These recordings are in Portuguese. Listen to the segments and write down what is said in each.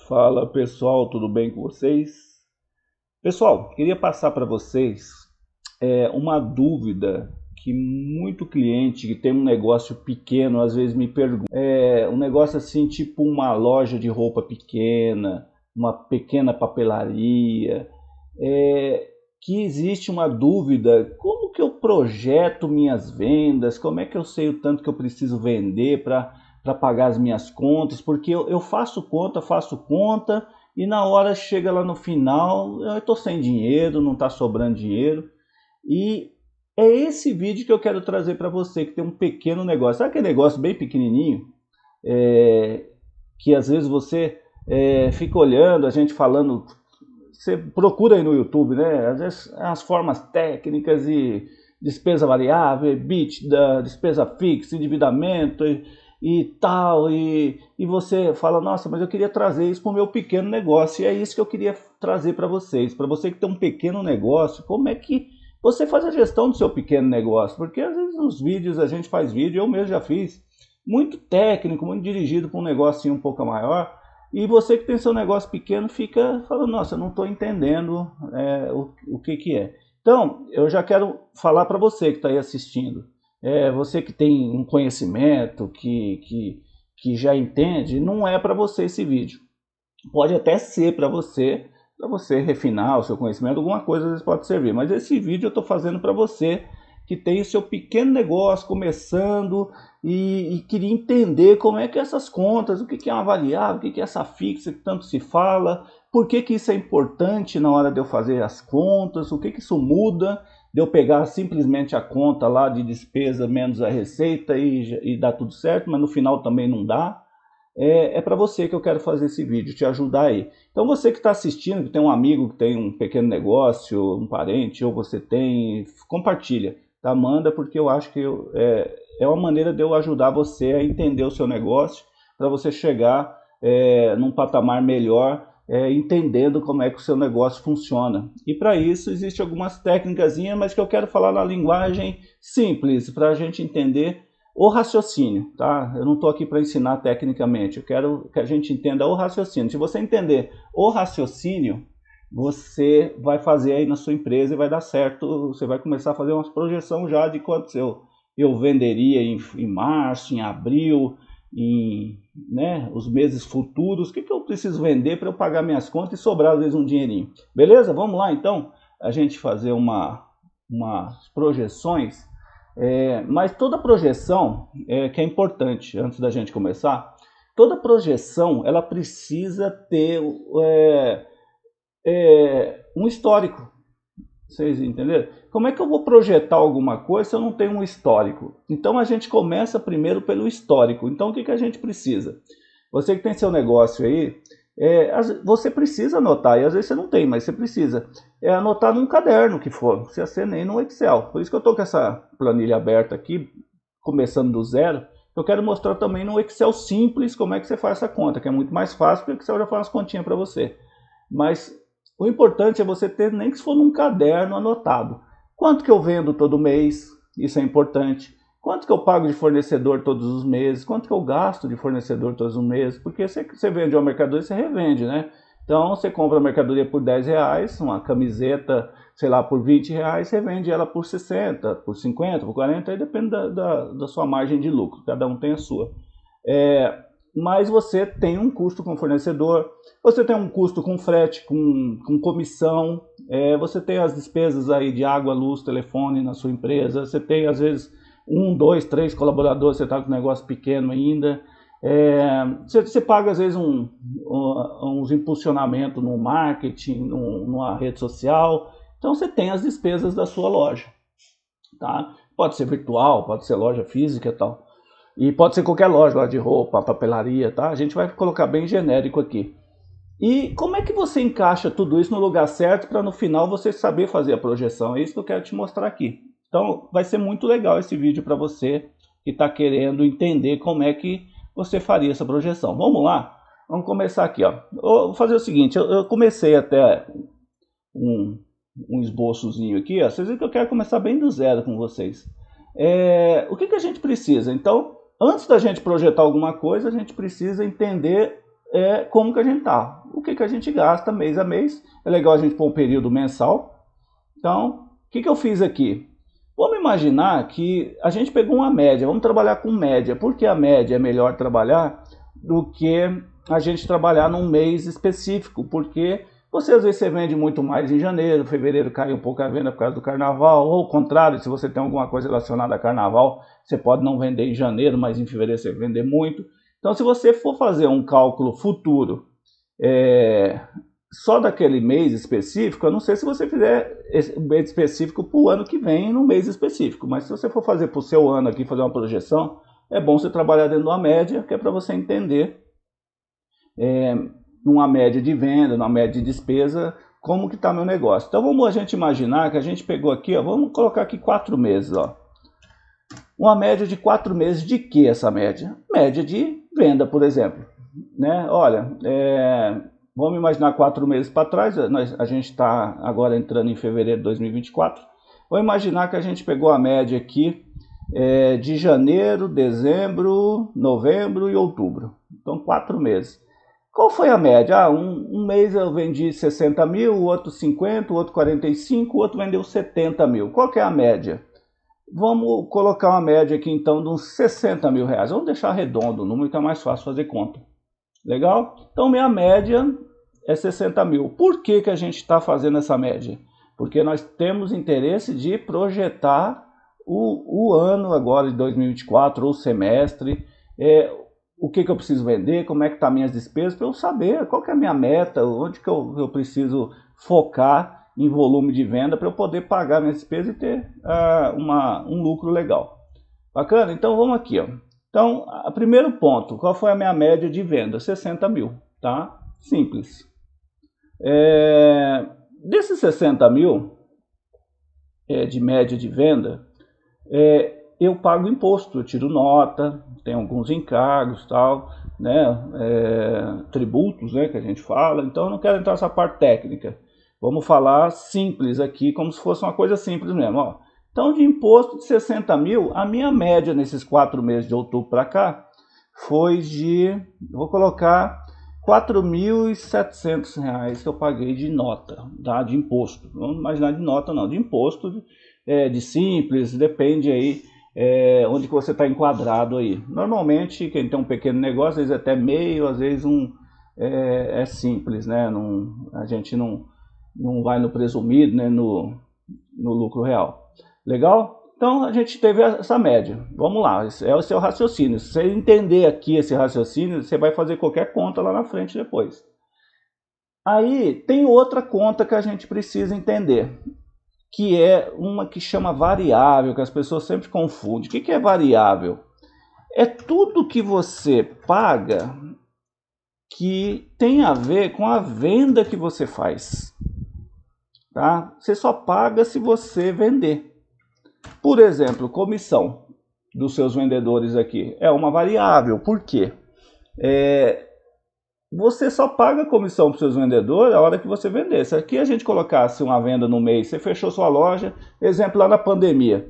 Fala pessoal, tudo bem com vocês? Pessoal, queria passar para vocês uma dúvida que muito cliente que tem um negócio pequeno às vezes me pergunta. Um negócio assim, tipo uma loja de roupa pequena, uma pequena papelaria, que existe uma dúvida: como que eu projeto minhas vendas? Como é que eu sei o tanto que eu preciso vender para pagar as minhas contas? Porque eu faço conta e na hora chega lá no final eu estou sem dinheiro, não está sobrando dinheiro. E é esse vídeo que eu quero trazer para você que tem um pequeno negócio. Sabe aquele negócio bem pequenininho? Que às vezes você fica olhando, a gente falando. Você procura aí no YouTube, né? Às vezes as formas técnicas e despesa variável, EBITDA, despesa fixa, endividamento e tal. E você fala: nossa, mas eu queria trazer isso para o meu pequeno negócio. E é isso que eu queria trazer para vocês. Para você que tem um pequeno negócio, como é que você faz a gestão do seu pequeno negócio? Porque às vezes nos vídeos a gente faz vídeo, eu mesmo já fiz, muito técnico, muito dirigido para um negocinho um pouco maior. E você que tem seu negócio pequeno fica falando: nossa, eu não estou entendendo o que é. Então, eu já quero falar para você que está aí assistindo. Você que tem um conhecimento, que já entende, não é para você esse vídeo. Pode até ser para você refinar o seu conhecimento, alguma coisa às vezes pode servir. Mas esse vídeo eu estou fazendo para você que tem o seu pequeno negócio começando e queria entender como é que essas contas, o que é uma variável, o que é essa fixa que tanto se fala, por que isso é importante na hora de eu fazer as contas, o que isso muda de eu pegar simplesmente a conta lá de despesa menos a receita e dá tudo certo, mas no final também não dá. É para você que eu quero fazer esse vídeo, te ajudar aí. Então você que está assistindo, que tem um amigo que tem um pequeno negócio, um parente, ou você tem, compartilha. Tá? Manda, porque eu acho que é uma maneira de eu ajudar você a entender o seu negócio, para você chegar num patamar melhor, entendendo como é que o seu negócio funciona. E para isso existem algumas técnicas, mas que eu quero falar na linguagem simples, para a gente entender o raciocínio. Tá? Eu não estou aqui para ensinar tecnicamente, eu quero que a gente entenda o raciocínio. Se você entender o raciocínio, você vai fazer aí na sua empresa e vai dar certo. Você vai começar a fazer uma projeção já de quanto eu venderia em março, em abril, os meses futuros. O que eu preciso vender para eu pagar minhas contas e sobrar às vezes um dinheirinho. Beleza? Vamos lá então a gente fazer umas projeções. Mas toda projeção, que é importante antes da gente começar, toda projeção ela precisa ter um histórico. Vocês entenderam? Como é que eu vou projetar alguma coisa se eu não tenho um histórico? Então a gente começa primeiro pelo histórico. Então o que a gente precisa? Você que tem seu negócio aí, você precisa anotar, e às vezes você não tem, mas você precisa anotar num caderno que for, se você nem no Excel. Por isso que eu estou com essa planilha aberta aqui, começando do zero. Eu quero mostrar também no Excel simples como é que você faz essa conta, que é muito mais fácil, porque o Excel já faz umas continhas para você. Mas o importante é você ter, nem que se for num caderno anotado. Quanto que eu vendo todo mês? Isso é importante. Quanto que eu pago de fornecedor todos os meses? Quanto que eu gasto de fornecedor todos os meses? Porque você vende uma mercadoria, você revende, né? Então você compra a mercadoria por R$10, uma camiseta, sei lá, por R$20, você vende ela por 60, por 50, por 40, aí depende da sua margem de lucro, cada um tem a sua. Mas você tem um custo com fornecedor, você tem um custo com frete, com comissão, você tem as despesas aí de água, luz, telefone na sua empresa, você tem às vezes 1, 2, 3 colaboradores, você está com um negócio pequeno ainda, você paga às vezes uns impulsionamentos no marketing, numa rede social, então você tem as despesas da sua loja, tá? Pode ser virtual, pode ser loja física e tal. E pode ser qualquer loja de roupa, papelaria, tá? A gente vai colocar bem genérico aqui. E como é que você encaixa tudo isso no lugar certo para no final você saber fazer a projeção? É isso que eu quero te mostrar aqui. Então vai ser muito legal esse vídeo para você que está querendo entender como é que você faria essa projeção. Vamos lá? Vamos começar aqui, ó. Vou fazer o seguinte, eu comecei até um esboçozinho aqui, ó. Vocês veem que eu quero começar bem do zero com vocês. O que a gente precisa? Então, antes da gente projetar alguma coisa, a gente precisa entender como que a gente está, o que a gente gasta mês a mês. É legal a gente pôr um período mensal. Então, o que eu fiz aqui? Vamos imaginar que a gente pegou uma média, vamos trabalhar com média. Por que a média é melhor trabalhar do que a gente trabalhar num mês específico? Porque às vezes você vende muito mais em janeiro, fevereiro cai um pouco a venda por causa do carnaval, ou ao contrário, se você tem alguma coisa relacionada a carnaval, você pode não vender em janeiro, mas em fevereiro você vender muito. Então, se você for fazer um cálculo futuro, só daquele mês específico, eu não sei se você fizer esse mês específico para o ano que vem, no mês específico, mas se você for fazer para o seu ano aqui, fazer uma projeção, é bom você trabalhar dentro de uma média, que é para você entender numa média de venda, numa média de despesa, como que está meu negócio. Então vamos a gente imaginar que a gente pegou aqui, ó, vamos colocar aqui 4 meses, ó. Uma média de 4 meses de que essa média? Média de venda, por exemplo. Né? Olha, vamos imaginar 4 meses para trás, a gente está agora entrando em fevereiro de 2024. Vamos imaginar que a gente pegou a média aqui de janeiro, dezembro, novembro e outubro. Então 4 meses. Qual foi a média? Um mês eu vendi 60 mil, o outro 50, o outro 45, o outro vendeu 70 mil. Qual que é a média? Vamos colocar uma média aqui então de uns 60 mil reais. Vamos deixar redondo o número que é mais fácil fazer conta. Legal? Então minha média é 60 mil. Por que a gente está fazendo essa média? Porque nós temos interesse de projetar o ano agora de 2024, ou semestre, o que eu preciso vender, como é que estão minhas despesas, para eu saber qual que é a minha meta, onde que eu preciso focar em volume de venda para eu poder pagar minhas despesas e ter um lucro legal. Bacana? Então vamos aqui, ó. Então, primeiro ponto, qual foi a minha média de venda? 60 mil, tá? Simples. Desses 60 mil de média de venda, eu pago imposto, eu tiro nota, tem alguns encargos, tal, né? Tributos, né, que a gente fala. Então eu não quero entrar nessa parte técnica. Vamos falar simples aqui, como se fosse uma coisa simples mesmo, ó. Então, de imposto de 60 mil, a minha média nesses 4 meses de outubro para cá foi vou colocar R$4.700 que eu paguei de nota, tá? De imposto. Não vamos imaginar de nota não, de imposto, de simples, depende aí onde que você está enquadrado aí. Normalmente, quem tem um pequeno negócio, às vezes até meio, às vezes é simples, né? A gente não vai no presumido, né? No lucro real. Legal? Então a gente teve essa média. Vamos lá, esse é o seu raciocínio. Se você entender aqui esse raciocínio, você vai fazer qualquer conta lá na frente depois. Aí tem outra conta que a gente precisa entender, que é uma que chama variável, que as pessoas sempre confundem. O que é variável? É tudo que você paga que tem a ver com a venda que você faz. Tá? Você só paga se você vender. Por exemplo, comissão dos seus vendedores aqui é uma variável. Por quê? Você só paga comissão para os seus vendedores a hora que você vender. Se aqui a gente colocasse uma venda no mês, você fechou sua loja, exemplo lá na pandemia.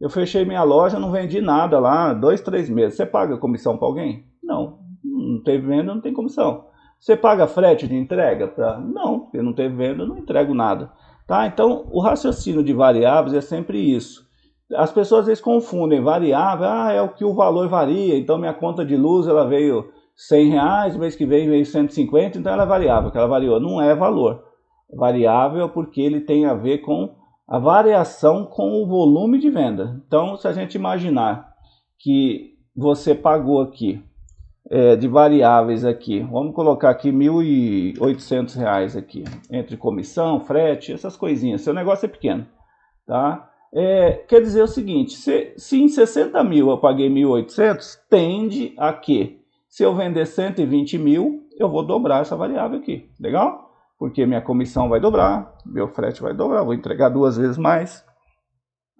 Eu fechei minha loja, não vendi nada lá, 2, 3 meses. Você paga comissão para alguém? Não. Não teve venda, não tem comissão. Você paga frete de entrega? Não, porque não teve venda, eu não entrego nada. Tá? Então, o raciocínio de variáveis é sempre isso. As pessoas às vezes confundem variável, é o que o valor varia, então minha conta de luz ela veio R$100, mês que vem veio 150, então ela é variável, que ela variou. Não é valor. Variável porque ele tem a ver com a variação com o volume de venda. Então, se a gente imaginar que você pagou aqui, de variáveis aqui, vamos colocar aqui R$1.800 aqui, entre comissão, frete, essas coisinhas, seu negócio é pequeno, tá? Quer dizer o seguinte, se em 60 mil eu paguei 1.800, tende a que, se eu vender 120 mil, eu vou dobrar essa variável aqui, legal? Porque minha comissão vai dobrar, meu frete vai dobrar, vou entregar 2 vezes mais,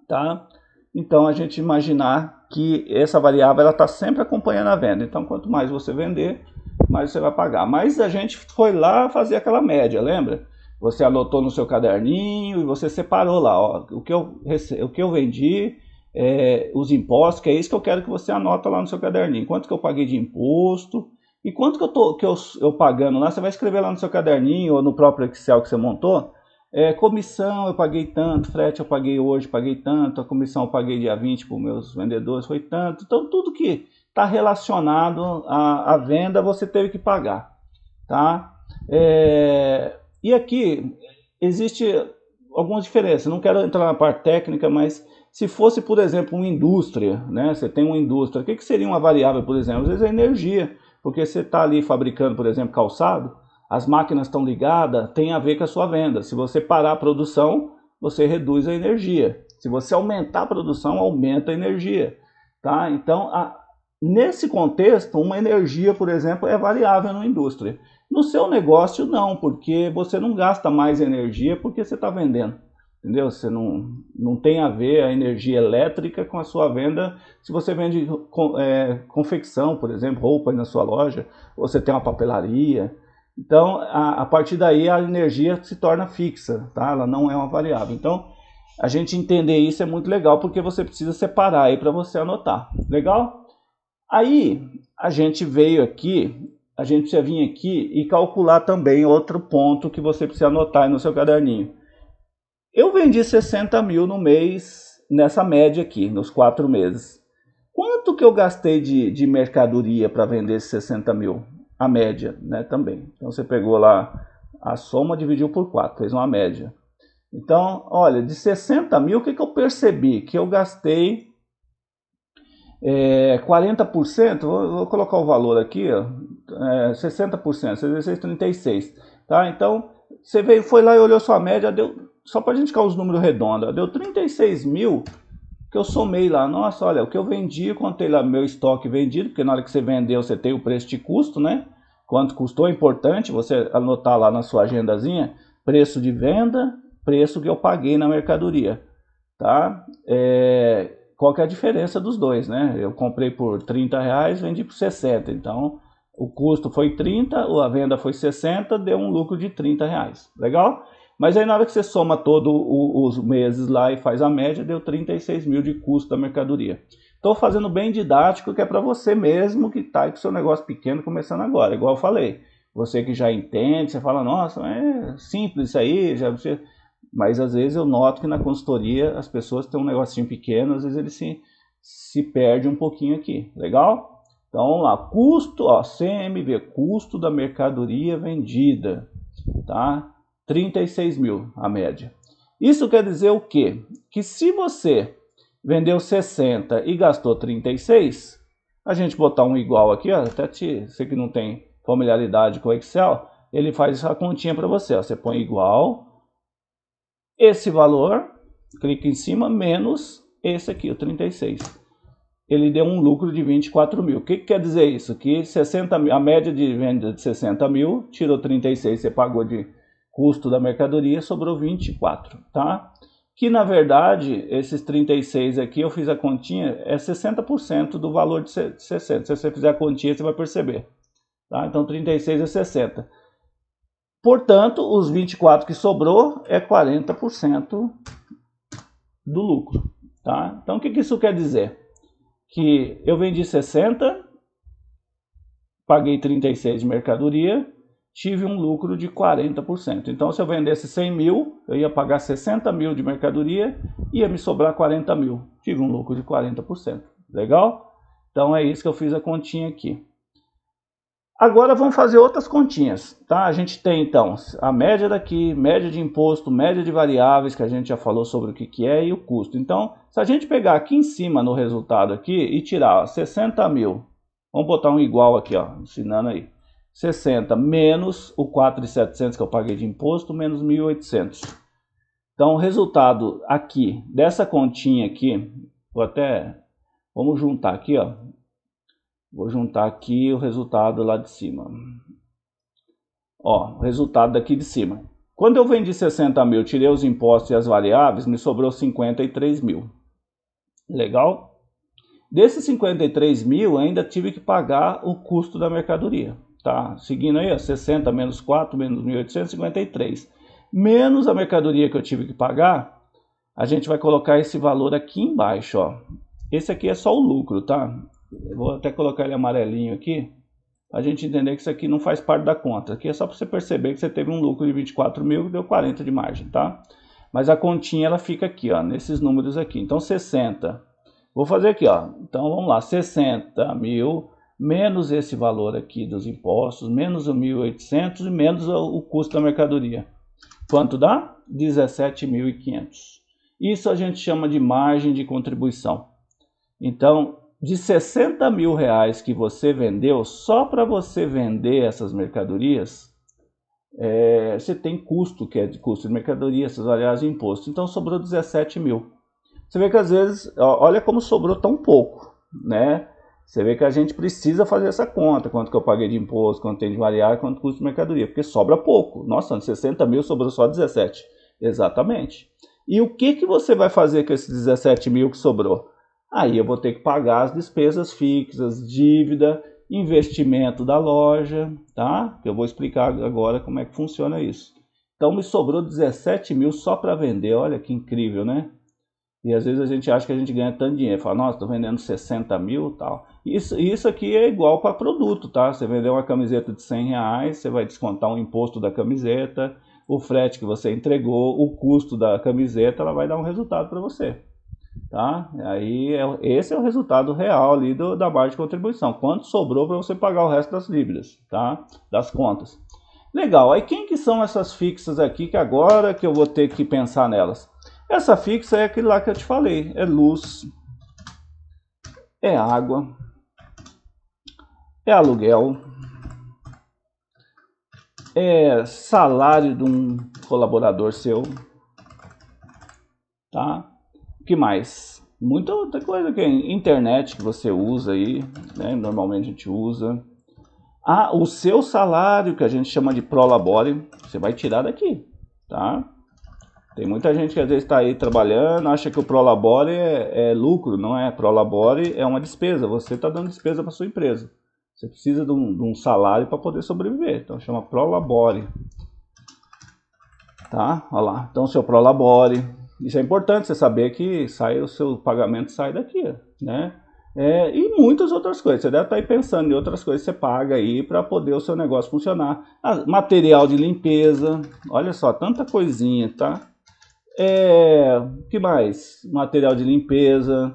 tá? Então a gente imaginar que essa variável ela está sempre acompanhando a venda, então quanto mais você vender, mais você vai pagar. Mas a gente foi lá fazer aquela média, lembra? Você anotou no seu caderninho e você separou lá, ó, o que eu vendi, os impostos, que é isso que eu quero que você anota lá no seu caderninho. Quanto que eu paguei de imposto E quanto que eu pagando lá, você vai escrever lá no seu caderninho ou no próprio Excel que você montou. Comissão eu paguei tanto, frete eu paguei hoje, paguei tanto, a comissão eu paguei dia 20 para os meus vendedores, foi tanto. Então tudo que está relacionado à venda você teve que pagar. Tá? E aqui existe algumas diferenças, não quero entrar na parte técnica, mas se fosse, por exemplo, uma indústria, né? Você tem uma indústria, o que seria uma variável, por exemplo? Às vezes é energia, porque você está ali fabricando, por exemplo, calçado, as máquinas estão ligadas, tem a ver com a sua venda. Se você parar a produção, você reduz a energia. Se você aumentar a produção, aumenta a energia. Tá? Então, nesse contexto, uma energia, por exemplo, é variável na indústria. No seu negócio, não, porque você não gasta mais energia porque você está vendendo. Entendeu? Você não tem a ver a energia elétrica com a sua venda. Se você vende confecção, por exemplo, roupa na sua loja, ou você tem uma papelaria. Então, a partir daí, a energia se torna fixa, tá? Ela não é uma variável. Então, a gente entender isso é muito legal, porque você precisa separar aí para você anotar. Legal? Aí, a gente veio aqui, a gente precisa vir aqui e calcular também outro ponto que você precisa anotar aí no seu caderninho. Eu vendi 60 mil no mês, nessa média aqui, nos 4 meses. Quanto que eu gastei de mercadoria para vender esses 60 mil? A média, né, também. Então você pegou lá a soma, dividiu por 4, fez uma média. Então, olha, de 60 mil, o que eu percebi? Que eu gastei 40%, vou colocar o valor aqui, ó, 60%, 36, tá? Então, você foi lá e olhou sua média, deu, só para a gente ficar os números redondos, deu 36 mil que eu somei lá. Nossa, olha, o que eu vendi, eu contei lá meu estoque vendido, porque na hora que você vendeu, você tem o preço de custo, né? Quanto custou, é importante você anotar lá na sua agendazinha, preço de venda, preço que eu paguei na mercadoria, tá? Qual que é a diferença dos dois, né? Eu comprei por 30 reais, vendi por 60, então o custo foi 30, a venda foi 60, deu um lucro de 30 reais, legal? Mas aí na hora que você soma todos os meses lá e faz a média, deu 36 mil de custo da mercadoria. Estou fazendo bem didático, que é para você mesmo que está com seu negócio pequeno começando agora, igual eu falei. Você que já entende, você fala, nossa, é simples isso aí, já você... Mas às vezes eu noto que na consultoria as pessoas têm um negocinho pequeno, às vezes ele se perde um pouquinho aqui, legal? Então vamos lá, custo, ó, CMV, custo da mercadoria vendida, tá? 36 mil a média. Isso quer dizer o quê? Que se você vendeu 60 e gastou 36, a gente botar um igual aqui, ó, até você que não tem familiaridade com o Excel, ele faz essa continha para você, ó, você põe igual esse valor, clica em cima, menos esse aqui, o 36. Ele deu um lucro de 24 mil. O que quer dizer isso? Que 60 mil, a média de venda de 60 mil, tirou 36, você pagou de custo da mercadoria, sobrou 24, tá? Que na verdade, esses 36 aqui, eu fiz a continha, é 60% do valor de 60. Se você fizer a continha, você vai perceber. Tá? Então 36 é 60. Portanto, os 24 que sobrou é 40% do lucro. Tá? Então, o que isso quer dizer? Que eu vendi 60, paguei 36 de mercadoria, tive um lucro de 40%. Então, se eu vendesse 100 mil, eu ia pagar 60 mil de mercadoria e ia me sobrar 40 mil. Tive um lucro de 40%. Legal? Então, é isso que eu fiz a continha aqui. Agora vamos fazer outras continhas, tá? A gente tem então a média daqui, média de imposto, média de variáveis, que a gente já falou sobre o que é, e o custo. Então, se a gente pegar aqui em cima no resultado aqui e tirar ó, 60 mil, vamos botar um igual aqui, ó, ensinando aí. 60 menos o 4.700 que eu paguei de imposto, menos 1.800. Então, o resultado aqui, dessa continha aqui, vamos juntar aqui, ó. Vou juntar aqui o resultado lá de cima. Ó, o resultado daqui de cima. Quando eu vendi 60 mil, tirei os impostos e as variáveis, me sobrou 53 mil. Legal? Desses 53 mil, ainda tive que pagar o custo da mercadoria. Tá? Seguindo aí, ó, 60 menos 4, menos 1.853. Menos a mercadoria que eu tive que pagar, a gente vai colocar esse valor aqui embaixo. Ó. Esse aqui é só o lucro, tá? Eu vou até colocar ele amarelinho aqui. A gente entender que isso aqui não faz parte da conta. Aqui é só para você perceber que você teve um lucro de 24 mil que deu 40 de margem, tá? Mas a continha ela fica aqui, ó, nesses números aqui. Então 60. Vou fazer aqui, ó. Então vamos lá, 60 mil menos esse valor aqui dos impostos, menos o 1.800 e menos o custo da mercadoria. Quanto dá? 17.500. Isso a gente chama de margem de contribuição. Então, de 60 mil reais que você vendeu, só para você vender essas mercadorias, você tem custo, que é de custo de mercadoria, acessórios e imposto. Então sobrou 17 mil. Você vê que às vezes, olha como sobrou tão pouco, né? Você vê que a gente precisa fazer essa conta, quanto que eu paguei de imposto, quanto tem de variável, quanto custa de mercadoria, porque sobra pouco. Nossa, de 60 mil sobrou só 17. Exatamente. E o que você vai fazer com esses 17 mil que sobrou? Aí eu vou ter que pagar as despesas fixas, dívida, investimento da loja, tá? Eu vou explicar agora como é que funciona isso. Então me sobrou 17 mil só para vender, olha que incrível, né? E às vezes a gente acha que a gente ganha tanto dinheiro, fala, nossa, estou vendendo 60 mil e tal. Isso aqui é igual para produto, tá? Você vender uma camiseta de 100 reais, você vai descontar um imposto da camiseta, o frete que você entregou, o custo da camiseta, ela vai dar um resultado para você. Tá? Aí esse é o resultado real ali da margem de contribuição. Quanto sobrou para você pagar o resto das dívidas, tá? Das contas. Legal, aí quem que são essas fixas aqui que agora que eu vou ter que pensar nelas? Essa fixa é aquele lá que eu te falei, é luz, é água, é aluguel, é salário de um colaborador seu, tá? O que mais? Muita outra coisa que é internet que você usa aí, né? Normalmente a gente usa. Ah, o seu salário, que a gente chama de prolabore, você vai tirar daqui, tá? Tem muita gente que às vezes está aí trabalhando, acha que o prolabore é lucro, não é. Prolabore é uma despesa, você está dando despesa para sua empresa. Você precisa de um salário para poder sobreviver, então chama prolabore. Tá? Olha lá, então seu prolabore. Isso é importante você saber que o seu pagamento sai daqui, né? E muitas outras coisas. Você deve estar aí pensando em outras coisas que você paga aí para poder o seu negócio funcionar. Material de limpeza, olha só, tanta coisinha, tá? Que mais? Material de limpeza,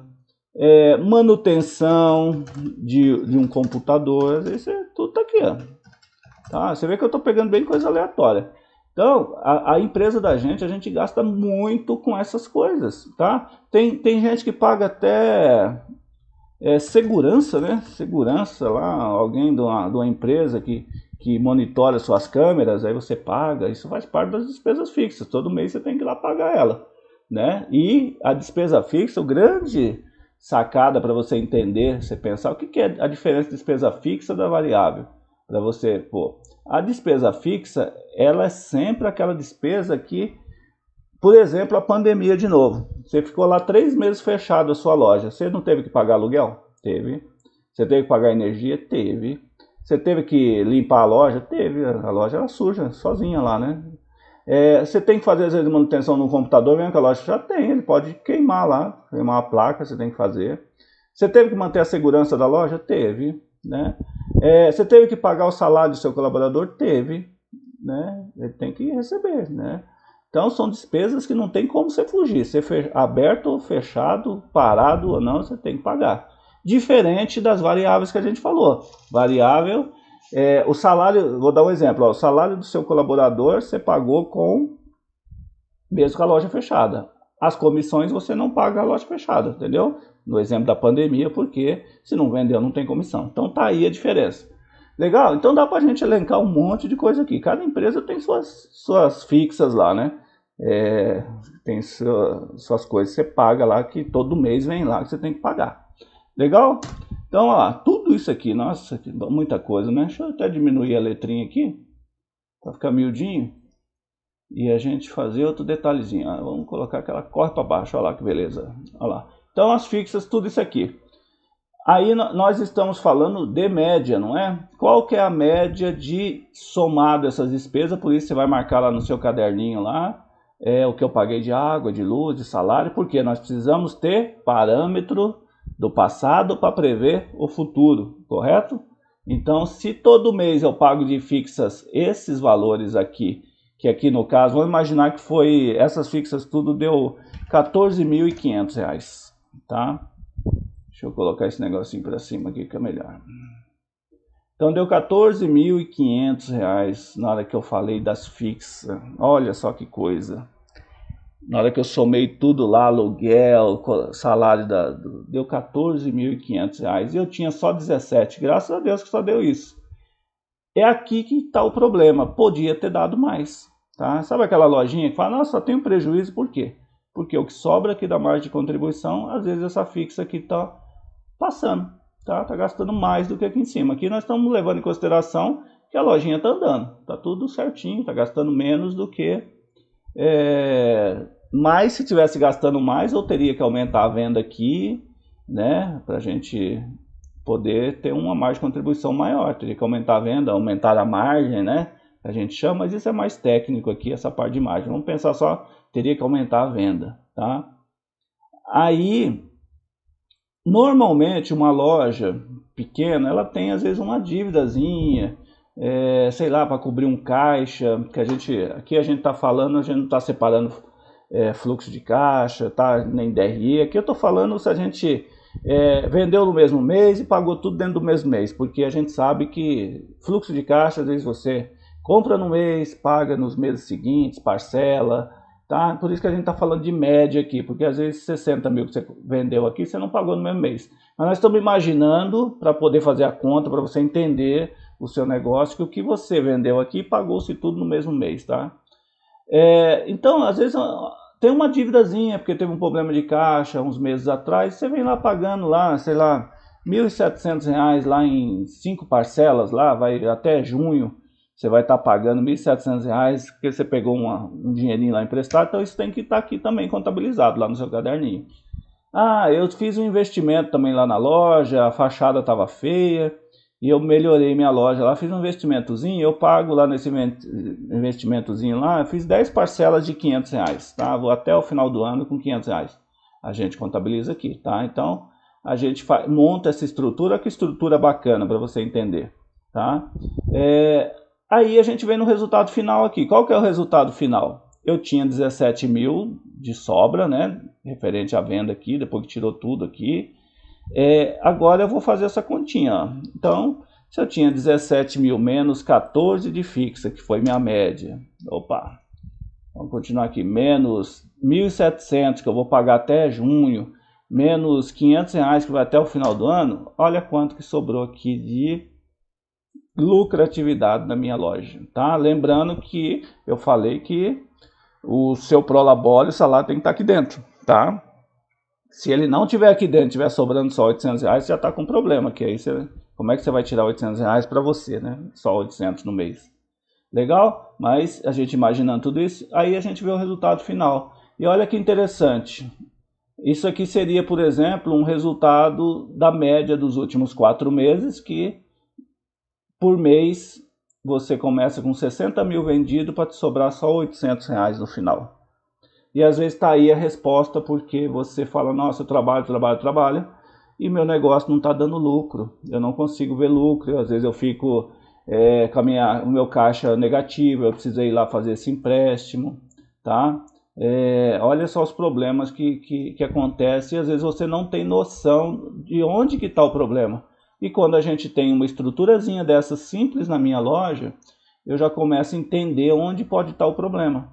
manutenção de um computador, isso tudo tá aqui, ó. Tá? Você vê que eu estou pegando bem coisa aleatória. Então, a empresa da gente, a gente gasta muito com essas coisas, tá? Tem gente que paga até segurança, né? Segurança lá, alguém de uma empresa que monitora suas câmeras, aí você paga, isso faz parte das despesas fixas, todo mês você tem que ir lá pagar ela, né? E a despesa fixa, o grande sacada para você entender, você pensar, o que é a diferença de despesa fixa da variável? Para você, pô, a despesa fixa, ela é sempre aquela despesa que, por exemplo, a pandemia de novo. Você ficou lá 3 meses fechado a sua loja. Você não teve que pagar aluguel? Teve. Você teve que pagar energia? Teve. Você teve que limpar a loja? Teve. A loja era suja, sozinha lá, né? Você tem que fazer, às vezes, manutenção no computador, mesmo que a loja já tem. Ele pode queimar lá, queimar a placa, você tem que fazer. Você teve que manter a segurança da loja? Teve, né? Você teve que pagar o salário do seu colaborador? Teve, né? Ele tem que receber, né? Então são despesas que não tem como você fugir. Ser aberto ou fechado, parado ou não, você tem que pagar. Diferente das variáveis que a gente falou. Variável, o salário, vou dar um exemplo, ó, o salário do seu colaborador você pagou mesmo com a loja fechada. As comissões você não paga a loja fechada, entendeu? No exemplo da pandemia, porque se não vendeu não tem comissão. Então tá aí a diferença. Legal? Então dá pra gente elencar um monte de coisa aqui. Cada empresa tem suas fixas lá, né? Tem suas coisas que você paga lá, que todo mês vem lá que você tem que pagar. Legal? Então, olha lá, tudo isso aqui, nossa, muita coisa, né? Deixa eu até diminuir a letrinha aqui, para ficar miudinho. E a gente fazer outro detalhezinho. Vamos colocar aquela corre para baixo, olha lá que beleza. Olha lá. Então as fixas, tudo isso aqui. Aí nós estamos falando de média, não é? Qual que é a média de somado essas despesas? Por isso você vai marcar lá no seu caderninho lá, o que eu paguei de água, de luz, de salário, porque nós precisamos ter parâmetro do passado para prever o futuro, correto? Então, se todo mês eu pago de fixas esses valores aqui, que aqui no caso, vamos imaginar que foi, essas fixas tudo deu R$14.500, tá? Deixa eu colocar esse negocinho para cima aqui que é melhor. Então deu R$14.500 na hora que eu falei das fixas. Olha só que coisa. Na hora que eu somei tudo lá, aluguel, salário, deu R$14.500 e eu tinha só 17. Graças a Deus que só deu isso. É aqui que está o problema. Podia ter dado mais. Tá? Sabe aquela lojinha que fala, nossa, só tem um prejuízo, por quê? Porque o que sobra aqui da margem de contribuição, às vezes essa fixa aqui está passando. Tá gastando mais do que aqui em cima. Aqui nós estamos levando em consideração que a lojinha está andando. Está tudo certinho, está gastando menos do que... Mas se tivesse gastando mais, eu teria que aumentar a venda aqui, né? Para a gente poder ter uma margem de contribuição maior. Teria que aumentar a venda, aumentar a margem, né? A gente chama, mas isso é mais técnico aqui, essa parte de margem. Vamos pensar só, teria que aumentar a venda, tá? Aí... Normalmente uma loja pequena, ela tem às vezes uma dívidazinha, sei lá, para cobrir um caixa, que aqui a gente está falando, a gente não está separando fluxo de caixa, tá, nem DRE, aqui eu estou falando se a gente vendeu no mesmo mês e pagou tudo dentro do mesmo mês, porque a gente sabe que fluxo de caixa, às vezes você compra no mês, paga nos meses seguintes, parcela. Tá? Por isso que a gente está falando de média aqui, porque às vezes 60 mil que você vendeu aqui, você não pagou no mesmo mês. Mas nós estamos imaginando, para poder fazer a conta, para você entender o seu negócio, que o que você vendeu aqui pagou-se tudo no mesmo mês. Tá? Então, às vezes tem uma dívidazinha, porque teve um problema de caixa uns meses atrás, você vem lá pagando lá, sei lá, R$1.700 lá em 5 parcelas, lá vai até junho. Você vai estar pagando R$1.700 porque você pegou um dinheirinho lá emprestado, então isso tem que estar aqui também contabilizado lá no seu caderninho. Ah, eu fiz um investimento também lá na loja, a fachada estava feia e eu melhorei minha loja lá, fiz um investimentozinho, eu pago lá nesse investimentozinho lá, eu fiz 10 parcelas de R$500, tá? Vou até o final do ano com R$500. A gente contabiliza aqui, tá? Então a gente monta essa estrutura, que estrutura bacana para você entender, tá? Aí a gente vem no resultado final aqui. Qual que é o resultado final? Eu tinha 17 mil de sobra, né? Referente à venda aqui, depois que tirou tudo aqui. Agora eu vou fazer essa continha. Ó. Então, se eu tinha 17 mil menos 14 de fixa, que foi minha média. Opa! Vamos continuar aqui. Menos 1.700, que eu vou pagar até junho. Menos R$500, que vai até o final do ano. Olha quanto que sobrou aqui de... lucratividade da minha loja, tá? Lembrando que eu falei que o seu prolabore, o salário tem que estar aqui dentro, tá? Se ele não tiver aqui dentro, tiver sobrando só R$800, você já está com problema, que aí como é que você vai tirar R$800 para você, né? Só 800 no mês. Legal? Mas a gente imaginando tudo isso, aí a gente vê o resultado final. E olha que interessante. Isso aqui seria, por exemplo, um resultado da média dos últimos 4 meses, que por mês você começa com 60 mil vendido para te sobrar só R$800 no final. E às vezes está aí a resposta, porque você fala, nossa, eu trabalho, e meu negócio não está dando lucro. Eu não consigo ver lucro, às vezes eu fico com o meu caixa negativo, eu precisei ir lá fazer esse empréstimo, tá? Olha só os problemas que acontecem, e às vezes você não tem noção de onde que está o problema. E quando a gente tem uma estruturazinha dessa simples na minha loja, eu já começo a entender onde pode estar o problema.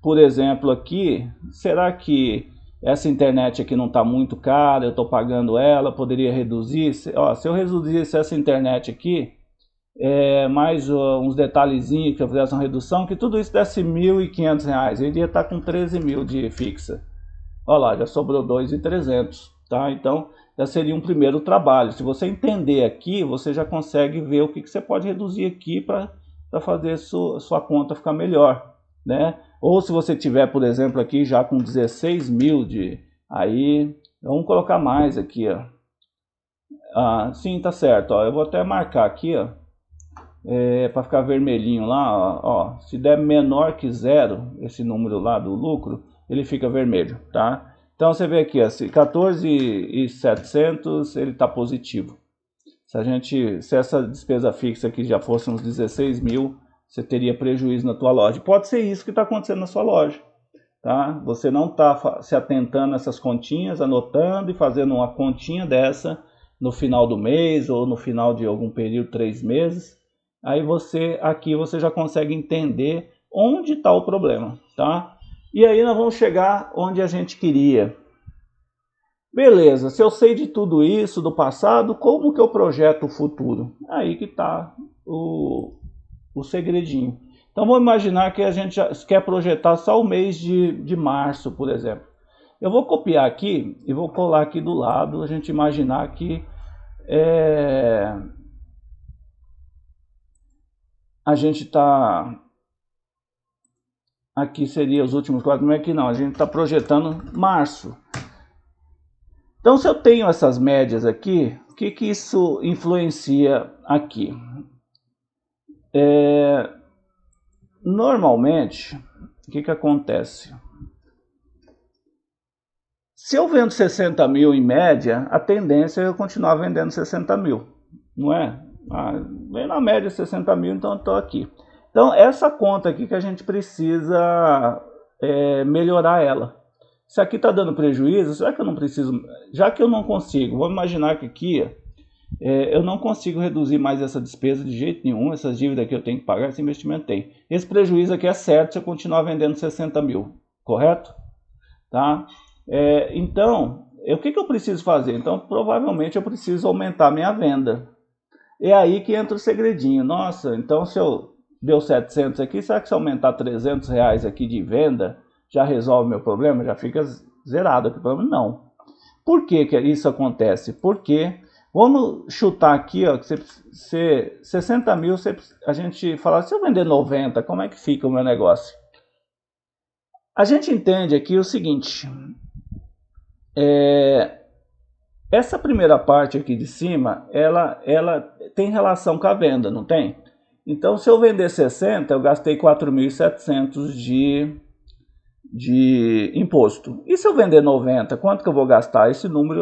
Por exemplo, aqui, será que essa internet aqui não está muito cara, eu estou pagando ela, poderia reduzir? Se eu reduzisse essa internet aqui, mais uns detalhezinhos, que eu fizesse uma redução, que tudo isso desse R$1.500, eu iria estar com 13 mil de fixa. Olha lá, já sobrou 2.300, tá? Então, já seria um primeiro trabalho. Se você entender aqui, você já consegue ver o que você pode reduzir aqui para fazer sua conta ficar melhor, né? Ou se você tiver, por exemplo, aqui já com 16 mil aí, vamos colocar mais aqui, ó. Sim, tá certo, ó. Eu vou até marcar aqui, ó, para ficar vermelhinho lá, ó. Se der menor que 0, esse número lá do lucro, ele fica vermelho, tá? Então você vê aqui, ó, 14.700 ele está positivo, Se essa despesa fixa aqui já fosse uns 16 mil, você teria prejuízo na tua loja. Pode ser isso que está acontecendo na sua loja. Tá? Você não está se atentando a essas continhas, anotando e fazendo uma continha dessa no final do mês ou no final de algum período, 3 meses. Aí aqui você já consegue entender onde está o problema. Tá? E aí nós vamos chegar onde a gente queria. Beleza, se eu sei de tudo isso do passado, como que eu projeto o futuro? Aí que está o segredinho. Então vamos imaginar que a gente já quer projetar só o mês de março, por exemplo. Eu vou copiar aqui e vou colar aqui do lado, a gente imaginar que a gente está... Aqui seria os últimos 4 meses, aqui não, a gente está projetando março. Então se eu tenho essas médias aqui, o que isso influencia aqui? Normalmente, o que acontece? Se eu vendo 60 mil em média, a tendência é eu continuar vendendo 60 mil, não é? Vem na média 60 mil, então eu estou aqui. Então, essa conta aqui que a gente precisa melhorar ela. Se aqui está dando prejuízo, será que eu não preciso... Já que eu não consigo, vamos imaginar que aqui... eu não consigo reduzir mais essa despesa de jeito nenhum, essas dívidas que eu tenho que pagar, esse investimento tem. Esse prejuízo aqui é certo se eu continuar vendendo 60 mil, correto? Tá? Então, o que eu preciso fazer? Então, provavelmente eu preciso aumentar minha venda. É aí que entra o segredinho. Nossa, então se eu deu 700 aqui, será que se eu aumentar 300 reais aqui de venda, já resolve meu problema? Já fica zerado aqui o problema? Não. Por que isso acontece? Porque... Vamos chutar aqui, ó, que 60 mil, a gente fala, se eu vender 90, como é que fica o meu negócio? A gente entende aqui o seguinte, essa primeira parte aqui de cima, ela tem relação com a venda, não tem? Então, se eu vender 60, eu gastei 4.700 de imposto. E se eu vender 90, quanto que eu vou gastar? Esse número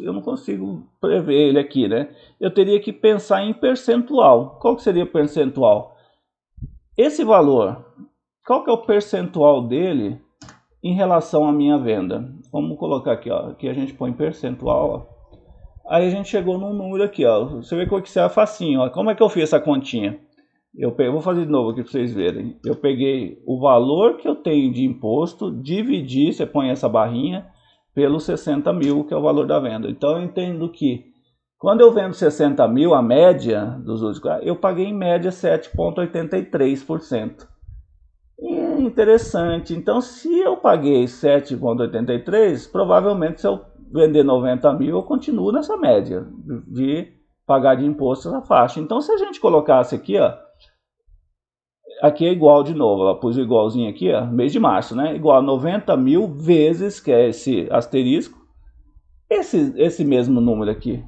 eu não consigo prever ele aqui, né? Eu teria que pensar em percentual. Qual que seria o percentual? Esse valor, qual que é o percentual dele em relação à minha venda? Vamos colocar aqui, ó. Aqui a gente põe percentual, ó. Aí a gente chegou num número aqui, ó. Você vê que o Excel é facinho, ó. Como é que eu fiz essa continha? Vou fazer de novo aqui para vocês verem. Eu peguei o valor que eu tenho de imposto, dividi, você põe essa barrinha, pelos 60 mil, que é o valor da venda. Então eu entendo que quando eu vendo 60 mil, a média dos últimos, eu paguei em média 7,83%. Interessante. Então se eu paguei 7,83%, provavelmente se eu vender 90 mil, eu continuo nessa média de pagar de imposto essa faixa. Então se a gente colocasse aqui, ó, aqui é igual de novo, ó, pus o igualzinho aqui, ó, mês de março, né? Igual a 90 mil vezes, que é esse asterisco, esse mesmo número aqui.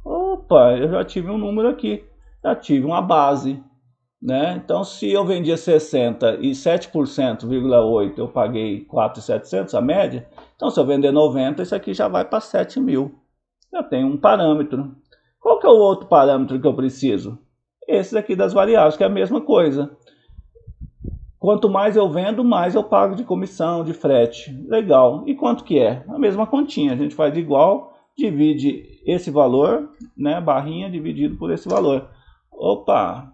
Opa, eu já tive um número aqui, já tive uma base, né? Então, se eu vendia 60 e 7,8%, eu paguei 4.700 a média. Então, se eu vender 90, isso aqui já vai para 7 mil. Já tem um parâmetro. Qual que é o outro parâmetro que eu preciso? Esse aqui das variáveis, que é a mesma coisa. Quanto mais eu vendo, mais eu pago de comissão, de frete. Legal. E quanto que é? A mesma continha. A gente faz igual, divide esse valor, né, barrinha dividido por esse valor. Opa!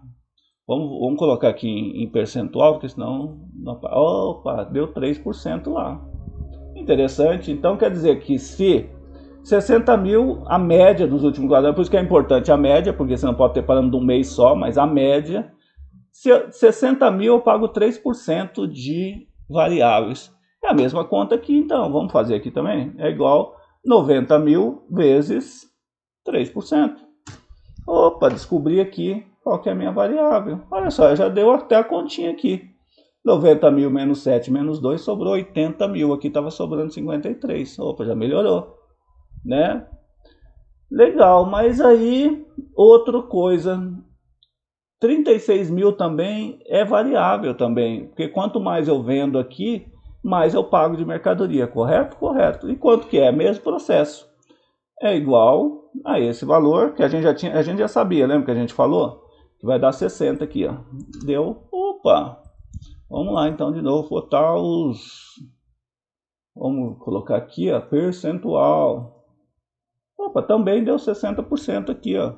Vamos colocar aqui em percentual, porque senão... Opa! Deu 3% lá. Interessante. Então quer dizer que se 60 mil, a média dos últimos 4 anos, por isso que é importante a média, porque você não pode ter parâmetro de um mês só, mas a média... 60 mil eu pago 3% de variáveis. É a mesma conta aqui, então, vamos fazer aqui também. É igual 90 mil vezes 3%. Opa, descobri aqui qual que é a minha variável. Olha só, já deu até a continha aqui. 90 mil menos 7 menos 2, sobrou 80 mil. Aqui estava sobrando 53. Opa, já melhorou, né? Legal, mas aí, outra coisa... 36 mil também é variável também, porque quanto mais eu vendo aqui, mais eu pago de mercadoria, correto? Correto. E quanto que é? Mesmo processo. É igual a esse valor que a gente já sabia, lembra que a gente falou? Que vai dar 60 aqui, ó. Deu, opa. Vamos lá então de novo, botar vamos colocar aqui, ó, percentual. Opa, também deu 60% aqui, ó.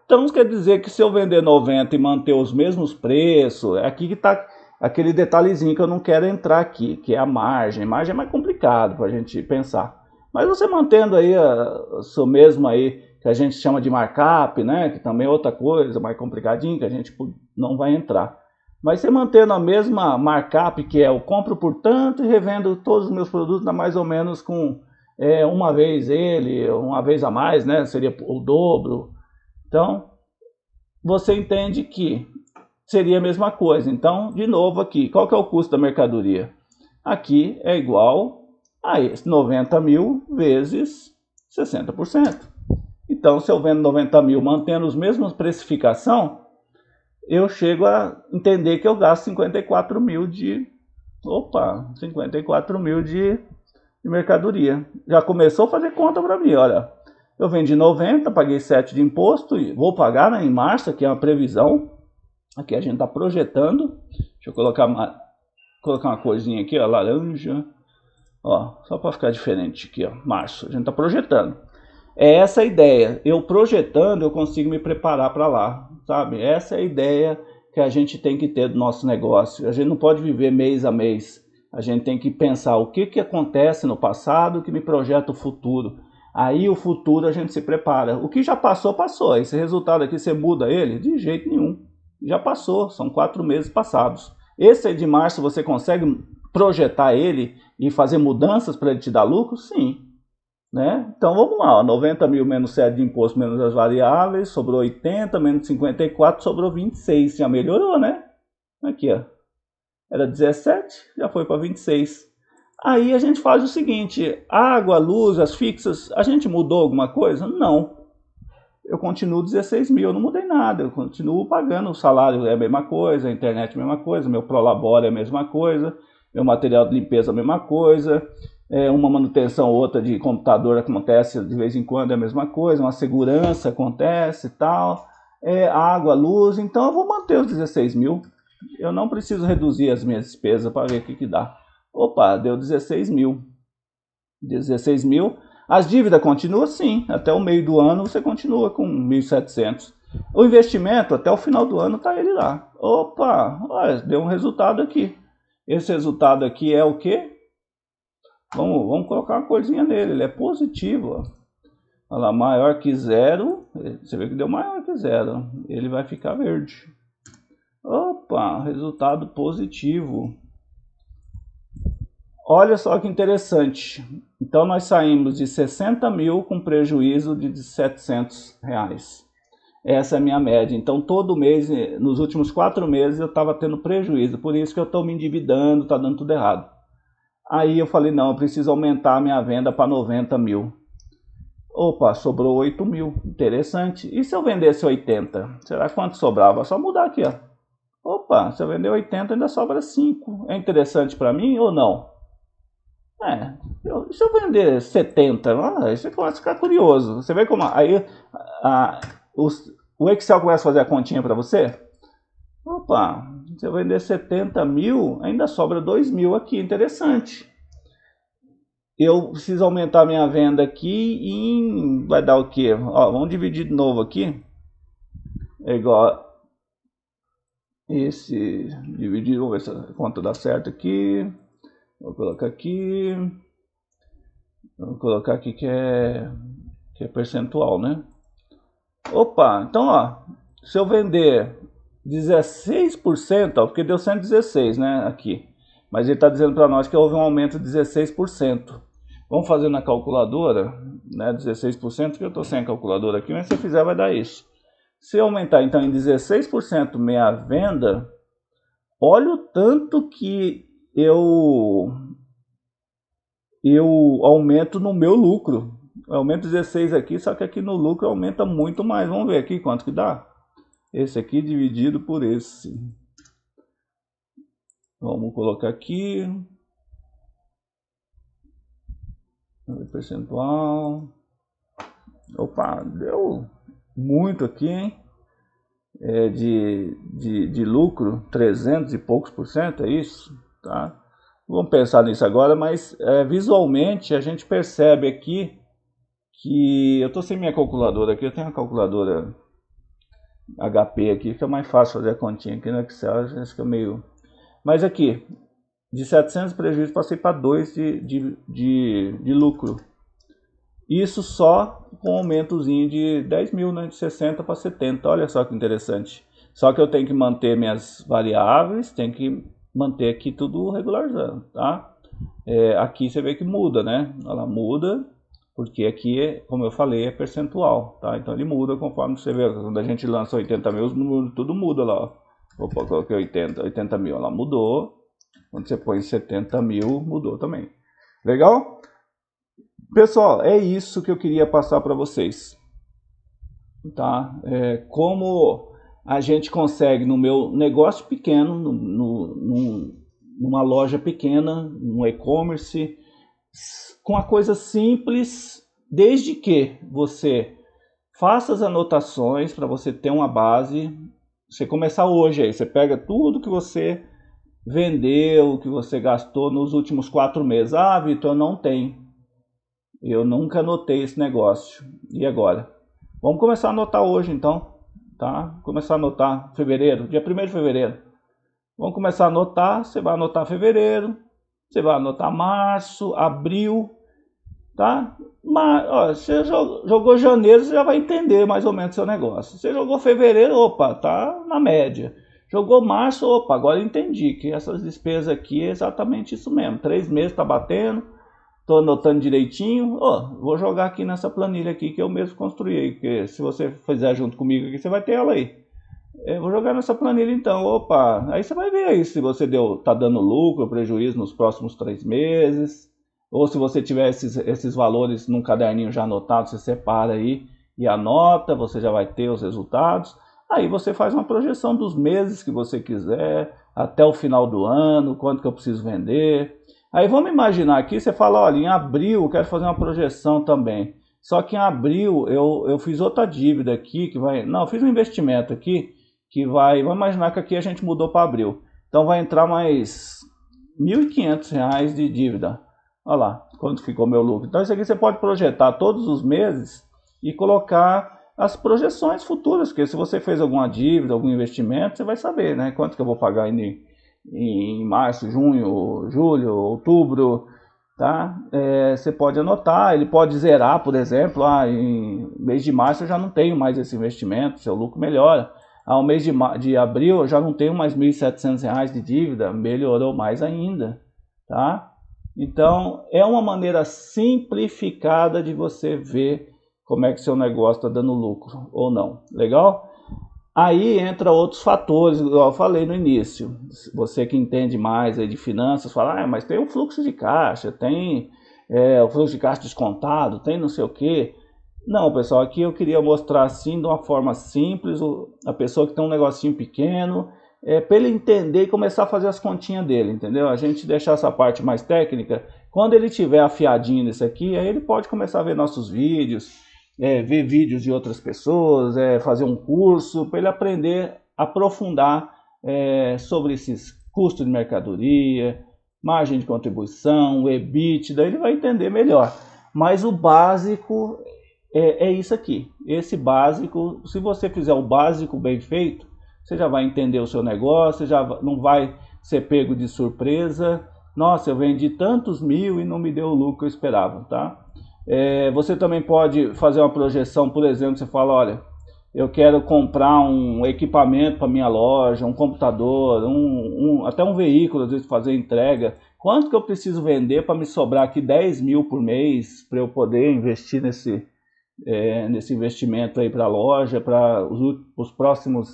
Então quer dizer que se eu vender 90 e manter os mesmos preços, é aqui que está aquele detalhezinho que eu não quero entrar aqui, que é a margem. Margem é mais complicado para a gente pensar. Mas você mantendo aí o mesmo aí, que a gente chama de markup, né? Que também é outra coisa, mais complicadinho, que a gente não vai entrar. Mas você mantendo a mesma markup, que é eu compro por tanto e revendo todos os meus produtos, dá mais ou menos com uma vez uma vez a mais, né? Seria o dobro. Então, você entende que seria a mesma coisa. Então, de novo aqui, qual que é o custo da mercadoria? Aqui é igual a esse 90 mil vezes 60%. Então, se eu vendo 90 mil mantendo os mesmos precificação, eu chego a entender que eu gasto 54 mil de mercadoria. Já começou a fazer conta para mim, olha. Eu vendi 90, paguei 7 de imposto e vou pagar, né, em março, aqui é uma previsão. Aqui a gente está projetando. Deixa eu colocar uma corzinha aqui, ó, laranja. Ó, só para ficar diferente aqui, ó, março. A gente está projetando. É essa a ideia. Eu projetando, eu consigo me preparar para lá, sabe? Essa é a ideia que a gente tem que ter do nosso negócio. A gente não pode viver mês a mês. A gente tem que pensar o que acontece no passado que me projeta o futuro. Aí o futuro a gente se prepara. O que já passou, passou. Esse resultado aqui você muda ele? De jeito nenhum. Já passou, são 4 meses passados. Esse aí de março você consegue projetar ele e fazer mudanças para ele te dar lucro? Sim. Né? Então vamos lá, ó, 90 mil menos 7 de imposto menos as variáveis, sobrou 80, menos 54, sobrou 26. Já melhorou, né? Aqui, ó. Era 17, já foi para 26. Aí a gente faz o seguinte, água, luz, as fixas, a gente mudou alguma coisa? Não. Eu continuo 16 mil, eu não mudei nada, eu continuo pagando, o salário é a mesma coisa, a internet é a mesma coisa, meu Prolabore é a mesma coisa, meu material de limpeza é a mesma coisa, uma manutenção ou outra de computador acontece de vez em quando é a mesma coisa, uma segurança acontece e tal, água, luz, então eu vou manter os 16 mil, eu não preciso reduzir as minhas despesas para ver o que dá. Opa, deu 16 mil. 16 mil. As dívidas continuam sim. Até o meio do ano você continua com 1.700. O investimento, até o final do ano, está ele lá. Opa, olha, deu um resultado aqui. Esse resultado aqui é o quê? Vamos colocar uma corzinha nele. Ele é positivo. Ó. Olha lá, maior que zero. Você vê que deu maior que zero. Ele vai ficar verde. Opa, resultado positivo. Olha só que interessante. Então nós saímos de 60 mil com prejuízo de 700 reais. Essa é a minha média. Então todo mês, nos últimos 4 meses eu estava tendo prejuízo. Por isso que eu estou me endividando, está dando tudo errado. Aí eu falei, não, eu preciso aumentar a minha venda para 90 mil. Opa, sobrou 8 mil. Interessante. E se eu vendesse 80? Será quanto sobrava? É só mudar aqui, ó. Opa, se eu vender 80 ainda sobra 5. É interessante para mim ou não? Se eu vender 70, aí você começa a ficar curioso. Você vê como aí o Excel começa a fazer a continha para você? Opa, se eu vender 70 mil, ainda sobra 2 mil aqui, interessante. Eu preciso aumentar minha venda aqui em... vai dar o quê? Ó, vamos dividir de novo aqui. É igual esse... dividir, vamos ver se a conta dá certo aqui. Vou colocar aqui... Vou colocar aqui que é percentual, né? Opa, então ó, se eu vender 16%, ó, porque deu 116, né, aqui. Mas ele está dizendo para nós que houve um aumento de 16%. Vamos fazer na calculadora, né, 16%, que eu estou sem a calculadora aqui, mas se eu fizer vai dar isso. Se eu aumentar então em 16% minha venda, olha o tanto que eu aumento no meu lucro. Eu aumento 16 aqui, só que aqui no lucro aumenta muito mais. Vamos ver aqui quanto que dá. Esse aqui dividido por esse. Vamos colocar aqui. Percentual. Opa, deu muito aqui, hein? De lucro, 300 e poucos por cento, é isso, tá? Vamos pensar nisso agora, mas visualmente a gente percebe aqui que eu estou sem minha calculadora aqui, eu tenho uma calculadora HP aqui, que é mais fácil fazer a continha aqui no Excel, a gente fica meio... Mas aqui, de 700 de prejuízo, passei para 2 de lucro. Isso só com um aumentozinho de 10 mil, né, de 60 para 70, olha só que interessante. Só que eu tenho que manter minhas variáveis, tenho que manter aqui tudo regularizando, tá? Aqui você vê que muda, né? Ela muda, porque aqui, como eu falei, é percentual, tá? Então ele muda conforme você vê. Quando a gente lança 80 mil, tudo muda lá, ó. Opa, coloquei 80 mil, ela mudou. Quando você põe 70 mil, mudou também. Legal? Pessoal, é isso que eu queria passar para vocês. Tá? Como a gente consegue no meu negócio pequeno, numa loja pequena, no e-commerce, com a coisa simples, desde que você faça as anotações para você ter uma base. Você começar hoje aí, você pega tudo que você vendeu, que você gastou nos últimos 4 meses. Ah, Vitor, não tem. Eu nunca anotei esse negócio. E agora? Vamos começar a anotar hoje então, tá? Começar a anotar fevereiro, dia 1º de fevereiro. Vamos começar a anotar, você vai anotar fevereiro, você vai anotar março, abril, tá? Mas, ó, você jogou janeiro, você já vai entender mais ou menos seu negócio. Você jogou fevereiro, opa, tá na média. Jogou março, opa, agora eu entendi que essas despesas aqui é exatamente isso mesmo. 3 meses tá batendo, tô anotando direitinho. Vou jogar aqui nessa planilha aqui que eu mesmo construí, porque se você fizer junto comigo aqui, você vai ter ela aí. Vou jogar nessa planilha então, opa, aí você vai ver aí se você tá dando lucro, prejuízo nos próximos 3 meses, ou se você tiver esses valores num caderninho já anotado, você separa aí e anota, você já vai ter os resultados. Aí você faz uma projeção dos meses que você quiser, até o final do ano, quanto que eu preciso vender. Aí vamos imaginar aqui, você fala, olha, em abril eu quero fazer uma projeção também. Só que em abril eu fiz outra dívida aqui, eu fiz um investimento aqui, vamos imaginar que aqui a gente mudou para abril. Então vai entrar mais R$ 1.500 de dívida. Olha lá, quanto ficou meu lucro. Então isso aqui você pode projetar todos os meses e colocar as projeções futuras, porque se você fez alguma dívida, algum investimento, você vai saber, né, quanto que eu vou pagar em março, junho, julho, outubro, tá? Você pode anotar, ele pode zerar, por exemplo, em mês de março eu já não tenho mais esse investimento, seu lucro melhora. Ao mês de abril eu já não tenho mais R$ 1.700 de dívida, melhorou mais ainda, tá? Então é uma maneira simplificada de você ver como é que seu negócio está dando lucro ou não, legal? Aí entra outros fatores, igual eu falei no início. Você que entende mais aí de finanças, fala, mas tem o fluxo de caixa, tem o fluxo de caixa descontado, tem não sei o quê. Não, pessoal, aqui eu queria mostrar assim, de uma forma simples, a pessoa que tem um negocinho pequeno, para ele entender e começar a fazer as continhas dele, entendeu? A gente deixar essa parte mais técnica, quando ele tiver afiadinho nisso aqui, aí ele pode começar a ver nossos vídeos, ver vídeos de outras pessoas, fazer um curso, para ele aprender a aprofundar sobre esses custos de mercadoria, margem de contribuição, EBITDA, ele vai entender melhor. Mas o básico é isso aqui. Esse básico, se você fizer o básico bem feito, você já vai entender o seu negócio, você já não vai ser pego de surpresa. Nossa, eu vendi tantos mil e não me deu o lucro que eu esperava, tá? Você também pode fazer uma projeção, por exemplo, você fala, olha, eu quero comprar um equipamento para minha loja, um computador, até um veículo, às vezes fazer entrega. Quanto que eu preciso vender para me sobrar aqui 10 mil por mês para eu poder investir nesse investimento aí para a loja, para os próximos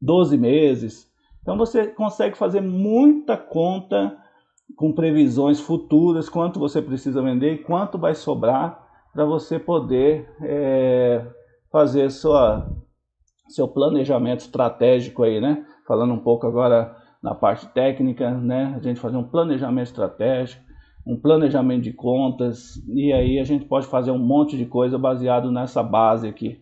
12 meses. Então você consegue fazer muita conta com previsões futuras, quanto você precisa vender e quanto vai sobrar para você poder fazer seu planejamento estratégico aí, né? Falando um pouco agora na parte técnica, né? A gente fazer um planejamento estratégico, um planejamento de contas, e aí a gente pode fazer um monte de coisa baseado nessa base aqui.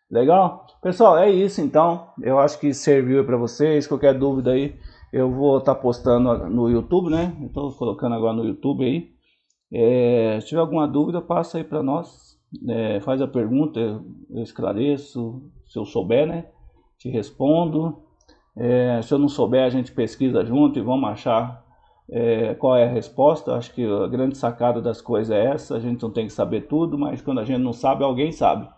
Legal? Pessoal, é isso então. Eu acho que serviu para vocês. Qualquer dúvida aí, eu vou estar postando no YouTube, né? Estou colocando agora no YouTube aí. Se tiver alguma dúvida, passa aí para nós. Faz a pergunta, eu esclareço. Se eu souber, né? Te respondo. Se eu não souber, a gente pesquisa junto e vamos achar qual é a resposta. Acho que a grande sacada das coisas é essa. A gente não tem que saber tudo, mas quando a gente não sabe, alguém sabe.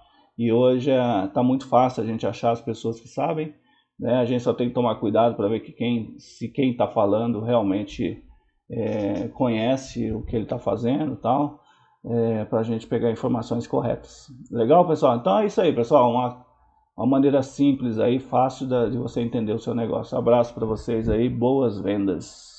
E hoje está muito fácil a gente achar as pessoas que sabem, né? A gente só tem que tomar cuidado para ver se quem está falando realmente conhece o que ele está fazendo e tal, para a gente pegar informações corretas. Legal, pessoal? Então é isso aí, pessoal. Uma maneira simples aí, fácil de você entender o seu negócio. Abraço para vocês aí, boas vendas.